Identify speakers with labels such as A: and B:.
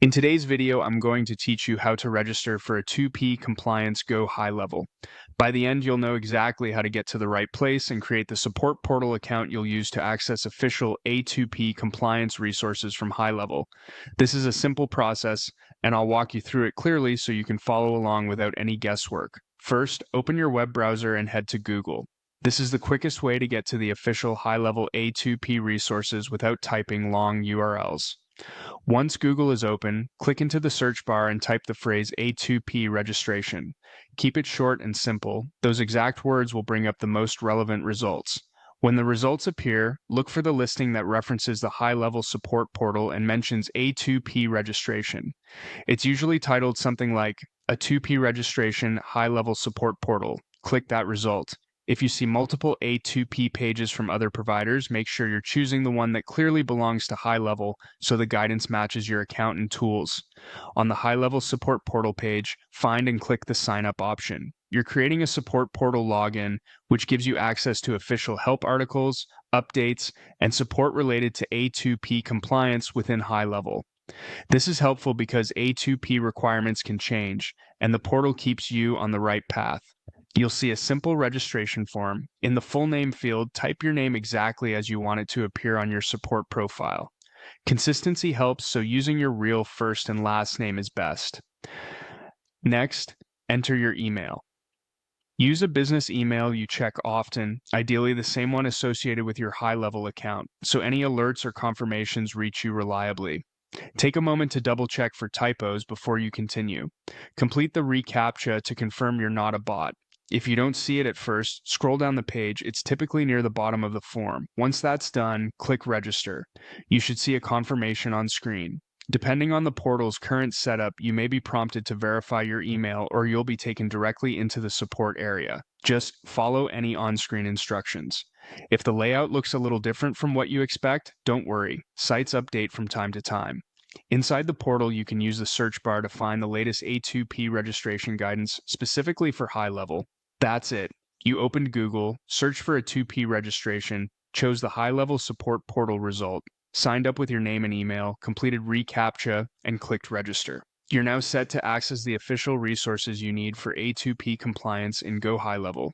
A: In today's video, I'm going to teach you how to register for A2P compliance GoHighLevel. By the end, you'll know exactly how to get to the right place and create the support portal account you'll use to access official A2P compliance resources from HighLevel. This is a simple process, and I'll walk you through it clearly so you can follow along without any guesswork. First, open your web browser and head to Google. This is the quickest way to get to the official HighLevel A2P resources without typing long URLs. Once Google is open, click into the search bar and type the phrase A2P registration. Keep it short and simple. Those exact words will bring up the most relevant results. When the results appear, look for the listing that references the HighLevel support portal and mentions A2P registration. It's usually titled something like A2P registration HighLevel support portal. Click that result. If you see multiple A2P pages from other providers, make sure you're choosing the one that clearly belongs to HighLevel so the guidance matches your account and tools. On the HighLevel support portal page, find and click the Sign Up option. You're creating a support portal login, which gives you access to official help articles, updates, and support related to A2P compliance within HighLevel. This is helpful because A2P requirements can change, and the portal keeps you on the right path. You'll see a simple registration form. In the full name field, type your name exactly as you want it to appear on your support profile. Consistency helps, so using your real first and last name is best. Next, enter your email. Use a business email you check often, ideally the same one associated with your HighLevel account, so any alerts or confirmations reach you reliably. Take a moment to double check for typos before you continue. Complete the reCAPTCHA to confirm you're not a bot. If you don't see it at first, scroll down the page. It's typically near the bottom of the form. Once that's done, click Register. You should see a confirmation on screen. Depending on the portal's current setup, you may be prompted to verify your email or you'll be taken directly into the support area. Just follow any on-screen instructions. If the layout looks a little different from what you expect, don't worry. Sites update from time to time. Inside the portal, you can use the search bar to find the latest A2P registration guidance specifically for HighLevel. That's it. You opened Google, searched for A2P registration, chose the HighLevel support portal result, signed up with your name and email, completed reCAPTCHA, and clicked register. You're now set to access the official resources you need for A2P compliance in GoHighLevel.